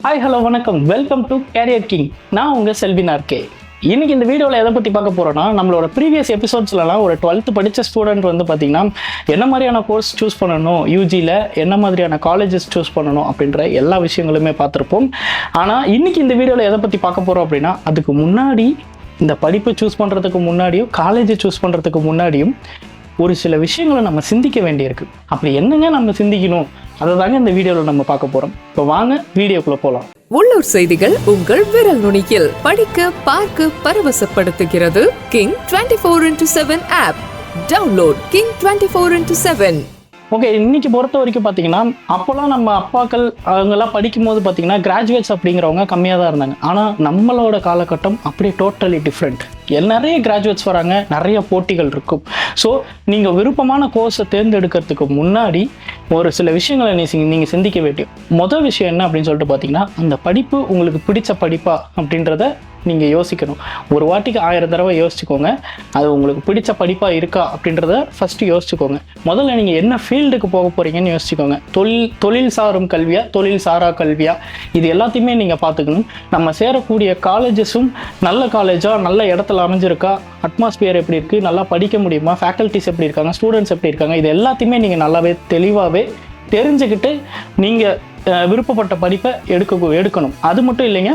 Hi hello வணக்கம், welcome to carrier king. நான் உங்கள் செல்வின் ஆர்கே. இன்னைக்கு இந்த வீடியோவில் எதை பற்றி பார்க்க போகிறோன்னா, நம்மளோட ப்ரீவியஸ் எபிசோட்ஸ்லாம் ஒரு 12th படித்த ஸ்டூடெண்ட் வந்து பார்த்திங்கன்னா என்ன மாதிரியான கோர்ஸ் சூஸ் பண்ணணும், யூஜியில் என்ன மாதிரியான காலேஜஸ் சூஸ் பண்ணணும் அப்படின்ற எல்லா விஷயங்களுமே பார்த்துருப்போம். ஆனால் இன்னைக்கு இந்த வீடியோவில் எதை பற்றி பார்க்க போகிறோம் அப்படின்னா, அதுக்கு முன்னாடி இந்த படிப்பை சூஸ் பண்ணுறதுக்கு முன்னாடியும் காலேஜை சூஸ் பண்ணுறதுக்கு முன்னாடியும் ஒரு சில விஷயங்களை நம்ம சிந்திக்க வேண்டியிருக்கு. அப்படி என்னங்க நம்ம சிந்திக்கணும், அதை தாங்க இந்த வீடியோவில் நம்ம பார்க்க போகிறோம். இப்போ வாங்க வீடியோக்குள்ளே போகலாம். உள்ளூர் செய்திகள் உங்கள் விரல் நுனியில் படிக்க பார்க்க பரவசப்படுத்துகிறது King 24x7 app. Download King 24x7. Okay, இன்னைக்கு பொறுத்த வரைக்கும் பார்த்தீங்கன்னா, அப்போல்லாம் நம்ம அப்பாக்கள் அவங்கெல்லாம் படிக்கும் போது பார்த்தீங்கன்னா கிராஜுவேட்ஸ் அப்படிங்கிறவங்க கம்மியாக தான் இருந்தாங்க. ஆனால் நம்மளோட காலகட்டம் அப்படியே டோட்டலி டிஃப்ரெண்ட். நிறைய கிராஜுவேட்ஸ் வராங்க, நிறைய போட்டிகள் இருக்கும். ஸோ நீங்கள் விருப்பமான கோர்ஸை தேர்ந்தெடுக்கிறதுக்கு முன்னாடி ஒரு சில விஷயங்களை நீங்கள் சிந்திக்க வேண்டிய மொதல் விஷயம் என்ன அப்படின்னு சொல்லிட்டு பார்த்தீங்கன்னா, அந்த படிப்பு உங்களுக்கு பிடிச்ச படிப்பா அப்படின்றத நீங்கள் யோசிக்கணும். ஒரு வாட்டிக்கு 1000 தடவை யோசிச்சுக்கோங்க, அது உங்களுக்கு பிடிச்ச படிப்பாக இருக்கா அப்படின்றத ஃபஸ்ட்டு யோசிச்சுக்கோங்க. முதல்ல நீங்கள் என்ன ஃபீல்டுக்கு போக போகிறீங்கன்னு யோசிச்சுக்கோங்க. தொழில் சாரும் கல்வியா, தொழில் சாரா கல்வியா, இது எல்லாத்தையுமே நீங்கள் பார்த்துக்கணும். நம்ம சேரக்கூடிய காலேஜஸும் நல்ல காலேஜாக நல்ல இடத்துல அமைஞ்சிருக்கா, அட்மாஸ்பியர் எப்படி இருக்குது, நல்லா படிக்க முடியுமா, ஃபேக்கல்ட்டிஸ் எப்படி இருக்காங்க, ஸ்டூடெண்ட்ஸ் எப்படி இருக்காங்க, இது எல்லாத்தையுமே நீங்கள் நல்லாவே தெளிவாகவே தெரிஞ்சுக்கிட்டு நீங்கள் விருப்பப்பட்ட படிப்பை எடுக்கணும். அது மட்டும் இல்லைங்க,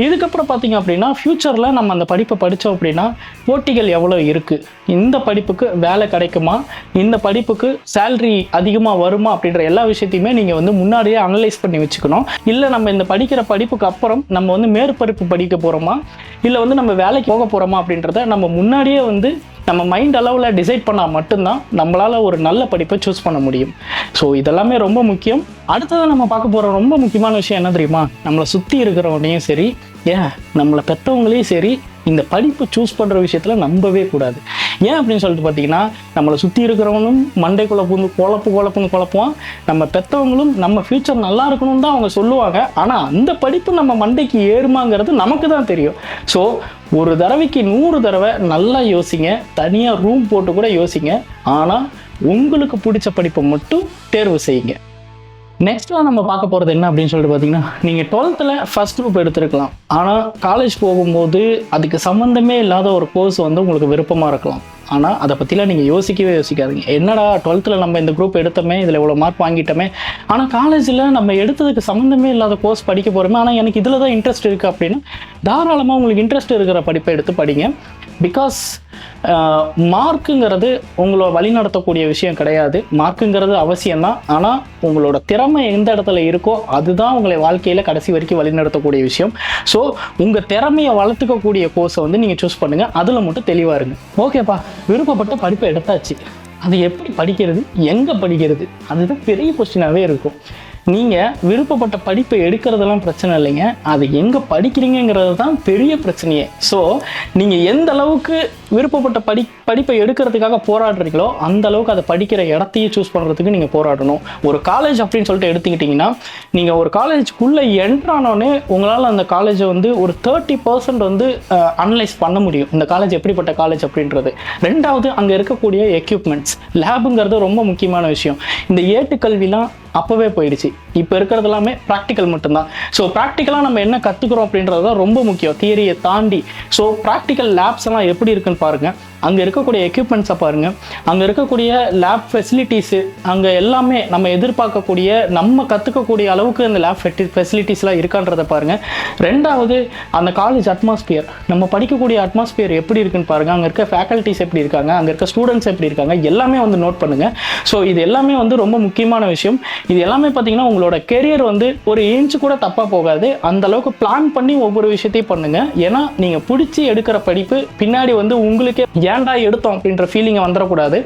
இதுக்கப்புறம் பார்த்தீங்க அப்படின்னா ஃப்யூச்சரில் நம்ம அந்த படிப்பை படித்தோம் அப்படின்னா போட்டிகள் எவ்வளோ இருக்குது, இந்த படிப்புக்கு வேலை கிடைக்குமா, இந்த படிப்புக்கு சேல்ரி அதிகமாக வருமா அப்படின்ற எல்லா விஷயத்தையுமே நீங்கள் வந்து முன்னாடியே அனலைஸ் பண்ணி வச்சுக்கணும். இல்லை நம்ம இந்த படிக்கிற படிப்புக்கு அப்புறம் நம்ம வந்து மேற்படிப்பு படிக்க போகிறோமா, இல்லை வந்து நம்ம வேலைக்கு போக போகிறோமா அப்படின்றத நம்ம முன்னாடியே வந்து நம்ம மைண்ட் அளவில் டிசைட் பண்ணால் மட்டும்தான் நம்மளால் ஒரு நல்ல படிப்பை சூஸ் பண்ண முடியும். ஸோ இதெல்லாமே ரொம்ப முக்கியம். அடுத்ததான் நம்ம பார்க்க போகிற ரொம்ப முக்கியமான விஷயம் என்ன தெரியுமா, நம்மளை சுற்றி இருக்கிறவனையும் சரி, நம்மளை பெற்றவங்களையும் சரி, இந்த படிப்பு சூஸ் பண்ணுற விஷயத்தில் நம்பவே கூடாது. ஏன் அப்படின்னு சொல்லிட்டு பார்த்தீங்கன்னா, நம்மளை சுற்றி இருக்கிறவங்களும் மண்டைக்குள்ளே பூந்து குழப்புவான். நம்ம பெற்றவங்களும் நம்ம ஃப்யூச்சர் நல்லா இருக்கணும்னு தான் அவங்க சொல்லுவாங்க. ஆனால் அந்த படிப்பு நம்ம மண்டைக்கு ஏறுமாங்கிறது நமக்கு தான் தெரியும். ஸோ ஒரு தடவைக்கு 100 தடவை நல்லா யோசிங்க, தனியாக ரூம் போட்டு கூட யோசிங்க. ஆனால் உங்களுக்கு பிடிச்ச படிப்பை மட்டும் தேர்வு செய்யுங்க. நெக்ஸ்ட்லாம் நம்ம பார்க்க போகிறது என்ன அப்படின்னு சொல்லிட்டு பார்த்தீங்கன்னா, நீங்கள் 12th ஃபர்ஸ்ட் குரூப் எடுத்துருக்கலாம். ஆனால் காலேஜ் போகும்போது அதுக்கு சம்மந்தமே இல்லாத ஒரு கோர்ஸ் வந்து உங்களுக்கு விருப்பமாக இருக்கலாம். ஆனால் அதை பற்றிலாம் நீங்கள் யோசிக்காதீங்க. என்னடா 12th நம்ம இந்த குரூப் எடுத்தோமே, இதில் இவ்வளோ மார்க் வாங்கிட்டோமே, ஆனால் காலேஜில் நம்ம எடுத்ததுக்கு சம்மந்தமே இல்லாத கோர்ஸ் படிக்க போகிறோமே, ஆனால் எனக்கு இதில் தான் இன்ட்ரெஸ்ட் இருக்குது அப்படின்னா தாராளமாக உங்களுக்கு இன்ட்ரெஸ்ட் இருக்கிற படிப்பை எடுத்து படிங்க. பிகாஸ் மார்க்குங்கிறது உங்களை வழிநடத்தக்கூடிய விஷயம் கிடையாது. மார்க்குங்கிறது அவசியம்தான், ஆனால் உங்களோட திறமை எந்த இடத்துல இருக்கோ அதுதான் உங்களை வாழ்க்கையில் கடைசி வரைக்கும் வழிநடத்தக்கூடிய விஷயம். ஸோ உங்கள் திறமையை வளர்த்துக்கக்கூடிய கோர்ஸை வந்து நீங்கள் சூஸ் பண்ணுங்கள், அதில் மட்டும் தெளிவாக இருங்க. ஓகேப்பா, விருப்பப்பட்ட படிப்பை எடுத்தாச்சு, அது எப்படி படிக்கிறது, எங்கே படிக்கிறது, அதுதான் பெரிய கொஸ்டினாகவே இருக்கும். நீங்கள் விருப்பப்பட்ட படிப்பை எடுக்கிறதெல்லாம் பிரச்சனை இல்லைங்க, அது எங்கே படிக்கிறீங்கிறது தான் பெரிய பிரச்சனையே. ஸோ நீங்கள் எந்த அளவுக்கு விருப்பப்பட்ட படிப்பை எடுக்கிறதுக்காக போராடுறீங்களோ அந்த அளவுக்கு அதை படிக்கிற இடத்தையே சூஸ் பண்ணுறதுக்கு நீங்கள் போராடணும். ஒரு காலேஜ் அப்படின்னு சொல்லிட்டு எடுத்துக்கிட்டிங்கன்னா, நீங்கள் ஒரு காலேஜுக்குள்ளே என்ட்ரானோடனே உங்களால் அந்த காலேஜை வந்து ஒரு 30% வந்து அனலைஸ் பண்ண முடியும், இந்த காலேஜ் எப்படிப்பட்ட காலேஜ் அப்படின்றது. ரெண்டாவது, அங்கே இருக்கக்கூடிய எக்யூப்மெண்ட்ஸ், லேபுங்கிறது ரொம்ப முக்கியமான விஷயம். இந்த ஏட்டுக்கல்விலாம் அப்போவே போயிடுச்சு. இப்போ இருக்கிறது எல்லாமே ப்ராக்டிக்கல் மட்டும்தான். ஸோ ப்ராக்டிக்கலாக நம்ம என்ன கற்றுக்குறோம் அப்படின்றது தான் ரொம்ப முக்கியம், தியரியை தாண்டி. ஸோ ப்ராக்டிக்கல் லேப்ஸ் எல்லாம் எப்படி இருக்குன்னு பாருங்கள், அங்கே இருக்கக்கூடிய எக்யூப்மெண்ட்ஸை பாருங்கள், அங்கே இருக்கக்கூடிய லேப் ஃபெசிலிட்டிஸு, அங்கே எல்லாமே நம்ம எதிர்பார்க்கக்கூடிய நம்ம கற்றுக்கக்கூடிய அளவுக்கு அந்த லேப் ஃபெசிலிட்டிஸ்லாம் இருக்கான்றதை பாருங்கள். ரெண்டாவது, அந்த காலேஜ் அட்மாஸ்பியர், நம்ம படிக்கக்கூடிய அட்மாஸ்பியர் எப்படி இருக்குன்னு பாருங்கள், அங்கே இருக்க ஃபேக்கல்ட்டிஸ் எப்படி இருக்காங்க, அங்கே இருக்க ஸ்டூடெண்ட்ஸ் எப்படி இருக்காங்க, எல்லாமே வந்து நோட் பண்ணுங்கள். ஸோ இது எல்லாமே வந்து ரொம்ப முக்கியமான விஷயம். இது எல்லாமே பார்த்தீங்கன்னா உங்களோட கெரியர் வந்து ஒரு இன்ச்சு கூட தப்பாக போகாது. அந்த அளவுக்கு பிளான் பண்ணி ஒவ்வொரு விஷயத்தையும் பண்ணுங்கள். ஏன்னா நீங்கள் பிடிச்சி எடுக்கிற படிப்பு பின்னாடி வந்து உங்களுக்கே ஏன்டா எடுத்தோம் அப்படின்ற ஃபீலிங்கை வந்துடக்கூடாது.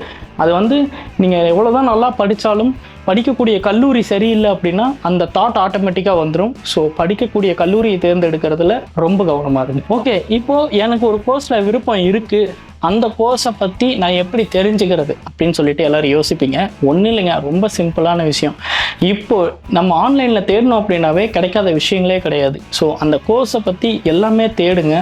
அது வந்து நீங்கள் எவ்வளோதான் நல்லா படித்தாலும் படிக்கக்கூடிய கல்லூரி சரியில்லை அப்படின்னா அந்த தாட் ஆட்டோமேட்டிக்காக வந்துடும். ஸோ படிக்கக்கூடிய கல்லூரியை தேர்ந்தெடுக்கிறதுல ரொம்ப கவனமாக இருங்க. ஓகே, இப்போது எனக்கு ஒரு கோர்ஸில் விருப்பம் இருக்குது, அந்த கோர்ஸை பற்றி நான் எப்படி தெரிஞ்சுக்கிறது அப்படின்னு சொல்லிட்டு எல்லோரும் யோசிப்பீங்க. ஒன்றும் இல்லைங்க, ரொம்ப சிம்பிளான விஷயம். இப்போது நம்ம ஆன்லைனில் தேடணும் அப்படின்னாவே கிடைக்காத விஷயங்களே கிடையாது. ஸோ அந்த கோர்ஸை பற்றி எல்லாமே தேடுங்க,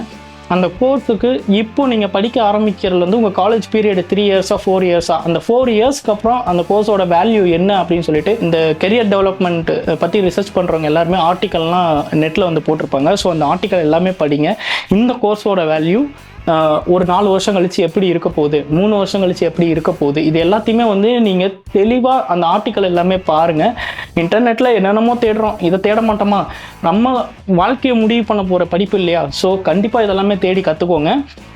அந்த கோர்ஸுக்கு இப்போ நீங்கள் படிக்க ஆரம்பிக்கிறது வந்து உங்கள் காலேஜ் பீரியட் 3 இயர்ஸா 4 இயர்ஸா, அந்த 4 இயர்ஸ்க்கு அப்புறம் அந்த கோர்ஸோட வேல்யூ என்ன அப்படின்னு சொல்லிட்டு இந்த கெரியர் டெவலப்மெண்ட் பற்றி ரிசர்ச் பண்ணுறவங்க எல்லாருமே ஆர்டிக்கல்லாம் நெட்டில் வந்து போட்டிருப்பாங்க. ஸோ அந்த ஆர்டிக்கல் எல்லாமே படிங்க. இந்த கோர்ஸோட வேல்யூ ஒரு 4 வருஷம் கழிச்சு எப்படி இருக்க போகுது, 3 வருஷம் கழிச்சு எப்படி இருக்க போகுது, இது எல்லாத்தையுமே வந்து நீங்கள் தெளிவாக அந்த ஆர்டிக்கல் எல்லாமே பாருங்கள். இன்டர்நெட்டில் என்னென்னமோ தேடுறோம், இதை தேட மாட்டோமா? நம்ம வாழ்க்கையை முடிவு பண்ண போகிற படிப்பு இல்லையா? ஸோ கண்டிப்பாக இதெல்லாமே தேடி கற்றுக்கோங்க.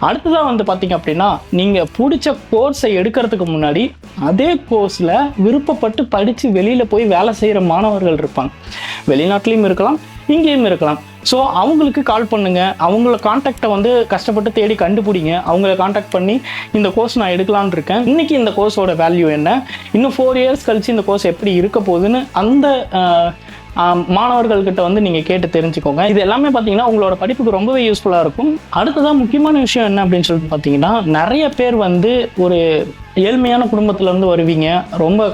அடுத்ததாக வந்து பார்த்தீங்க அப்படின்னா, நீங்கள் பிடிச்ச கோர்ஸை எடுக்கிறதுக்கு முன்னாடி அதே கோர்ஸில் விருப்பப்பட்டு படித்து வெளியில் போய் வேலை செய்கிற மாணவர்கள் இருப்பாங்க. வெளிநாட்டிலையும் இருக்கலாம், இங்கேயும் இருக்கலாம். ஸோ அவங்களுக்கு கால் பண்ணுங்கள், அவங்கள காண்டாக்டை வந்து கஷ்டப்பட்டு தேடி கண்டுபிடிங்க. அவங்கள காண்டாக்ட் பண்ணி இந்த கோர்ஸ் நான் எடுக்கலான்னு இருக்கேன், இன்றைக்கி இந்த கோர்ஸோட வேல்யூ என்ன, இன்னும் 4 இயர்ஸ் கழிச்சு இந்த கோர்ஸ் எப்படி இருக்க போகுதுன்னு அந்த மாணவர்கள்கிட்ட வந்து நீங்கள் கேட்டு தெரிஞ்சுக்கோங்க. இது எல்லாமே பார்த்தீங்கன்னா உங்களோட படிப்புக்கு ரொம்பவே யூஸ்ஃபுல்லாக இருக்கும். அடுத்ததான் முக்கியமான விஷயம் என்ன அப்படின்னு சொல்லிட்டு பார்த்தீங்கன்னா, நிறைய பேர் வந்து ஒரு ஏழ்மையான குடும்பத்துலேருந்து வருவீங்க, ரொம்ப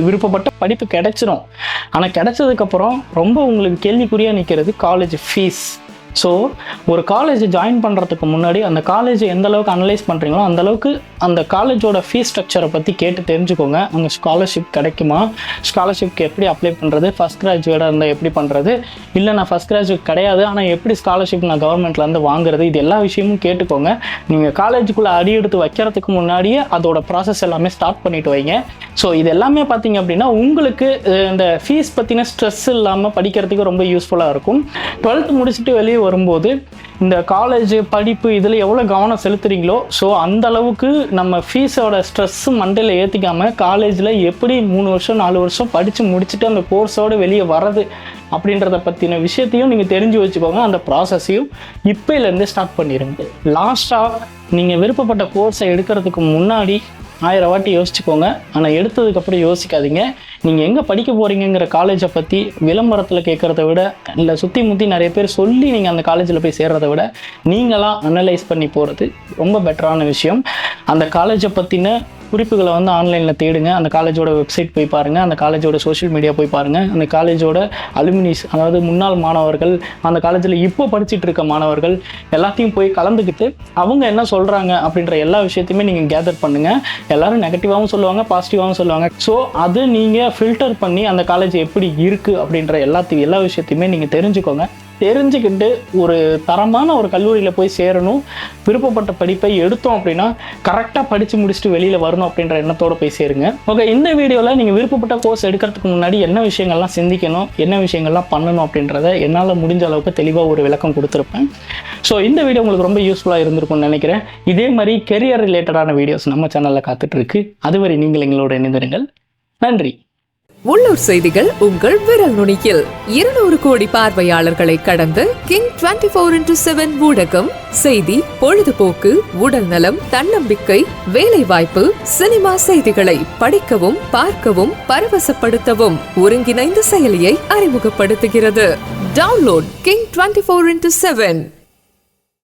விருப்பப்பட்ட படிப்பு கிடைச்சிரும். ஆனால் கிடைச்சதுக்கப்புறம் ரொம்ப உங்களுக்கு கேள்விக்குறியாக நிற்கிறது காலேஜ் ஃபீஸ். ஸோ ஒரு காலேஜ் ஜாயின் பண்ணுறதுக்கு முன்னாடி அந்த காலேஜை எந்த அளவுக்கு அனலைஸ் பண்ணுறீங்களோ அந்த அளவுக்கு அந்த காலேஜோட ஃபீஸ் ஸ்ட்ரக்சரை பற்றி கேட்டு தெரிஞ்சுக்கோங்க. அங்கே ஸ்காலர்ஷிப் கிடைக்குமா, ஸ்காலர்ஷிப்க்கு எப்படி அப்ளை பண்ணுறது, ஃபஸ்ட் கிராஜுவேட்டாக இருந்தால் எப்படி பண்ணுறது, இல்லை நான் ஃபஸ்ட் கிராஜுவேட் கிடையாது ஆனால் எப்படி ஸ்காலர்ஷிப் நான் கவர்மெண்ட்லேருந்து வாங்குறது, இது எல்லா விஷயமும் கேட்டுக்கோங்க. நீங்கள் காலேஜுக்குள்ளே அடி எடுத்து வைக்கிறதுக்கு முன்னாடியே அதோட ப்ராசஸ் எல்லாமே ஸ்டார்ட் பண்ணிட்டு வைங்க. ஸோ இது எல்லாமே பார்த்தீங்க அப்படின்னா உங்களுக்கு இந்த ஃபீஸ் பற்றின ஸ்ட்ரெஸ் இல்லாமல் படிக்கிறதுக்கு ரொம்ப யூஸ்ஃபுல்லாக இருக்கும். 12th முடிச்சுட்டு வெளியே வரும்போது இந்த காலேஜ் படிப்பு இதில் எவ்வளோ கவனம் செலுத்துறீங்களோ ஸோ அந்த அளவுக்கு நம்ம ஃபீஸோட ஸ்ட்ரெஸ்ஸு மண்டையில் ஏற்றிக்காமல் காலேஜில் எப்படி 3 வருஷம் 4 வருஷம் படித்து முடிச்சுட்டு அந்த கோர்ஸோடு வெளியே வர்றது அப்படின்றத பற்றின விஷயத்தையும் நீங்கள் தெரிஞ்சு வச்சுக்கோங்க. அந்த ப்ராசஸையும் இப்போலேருந்தே ஸ்டார்ட் பண்ணிடுங்க. லாஸ்ட்டாக நீங்கள் விருப்பப்பட்ட கோர்ஸை எடுக்கிறதுக்கு முன்னாடி 1000 வாட்டி யோசிச்சுக்கோங்க. ஆனால் எடுத்ததுக்கப்புறம் யோசிக்காதீங்க. நீங்கள் எங்கே படிக்க போகிறீங்கிற காலேஜை பற்றி விளம்பரத்தில் கேட்குறத விட, இல்லை சுற்றி முற்றி நிறைய பேர் சொல்லி நீங்கள் அந்த காலேஜில் போய் சேர்றதை விட நீங்களாக அனலைஸ் பண்ணி போகிறது ரொம்ப பெட்டரான விஷயம். அந்த காலேஜை பற்றின குறிப்புகளை வந்து ஆன்லைனில் தேடுங்க. அந்த காலேஜோட வெப்சைட் போய் பாருங்கள், அந்த காலேஜோட சோஷியல் மீடியா போய் பாருங்கள், அந்த காலேஜோட அலுமினிஸ் அதாவது முன்னாள் மாணவர்கள், அந்த காலேஜில் இப்போ படிச்சுட்டு இருக்க மாணவர்கள் எல்லாத்தையும் போய் கலந்துக்கிட்டு அவங்க என்ன சொல்கிறாங்க அப்படின்ற எல்லா விஷயத்தையுமே நீங்கள் கேதர் பண்ணுங்கள். எல்லோரும் நெகட்டிவாகவும் சொல்லுவாங்க, பாசிட்டிவாகவும் சொல்லுவாங்க. ஸோ அது நீங்கள் ஃபில்டர் பண்ணி அந்த காலேஜ் எப்படி இருக்குது அப்படின்ற எல்லா விஷயத்தையுமே நீங்கள் தெரிஞ்சுக்கிட்டு ஒரு தரமான ஒரு கல்லூரியில் போய் சேரணும். விருப்பப்பட்ட படிப்பை எடுத்தோம் அப்படின்னா கரெக்டாக படித்து முடிச்சுட்டு வெளியில் வரணும் அப்படின்ற எண்ணத்தோடு போய் சேருங்க. ஓகே, இந்த வீடியோவில் நீங்கள் விருப்பப்பட்ட கோர்ஸ் எடுக்கிறதுக்கு முன்னாடி என்ன விஷயங்கள்லாம் சிந்திக்கணும், என்ன விஷயங்கள்லாம் பண்ணணும் அப்படின்றத என்னால் முடிஞ்ச அளவுக்கு தெளிவாக ஒரு விளக்கம் கொடுத்துருப்பேன். ஸோ இந்த வீடியோ உங்களுக்கு ரொம்ப யூஸ்ஃபுல்லாக இருந்திருக்கும்னு நினைக்கிறேன். இதே மாதிரி கெரியர் ரிலேட்டடான வீடியோஸ் நம்ம சேனலில் காத்துட்ருக்கு. அதுவரை நீங்கள் எங்களோட இணைந்திருங்கள். நன்றி. உள்ளூர் செய்திகள் உங்கள் விரல் நுனியில் 200 கோடி பார்வையாளர்களை கடந்து கிங் 24/7 ஊடகம் செய்தி, பொழுதுபோக்கு, உடல் நலம், தன்னம்பிக்கை, வேலை வாய்ப்பு, சினிமா செய்திகளை படிக்கவும் பார்க்கவும் பரவசப்படுத்தவும் ஒருங்கிணைந்த செயலியை அறிமுகப்படுத்துகிறது. Download king 24/7.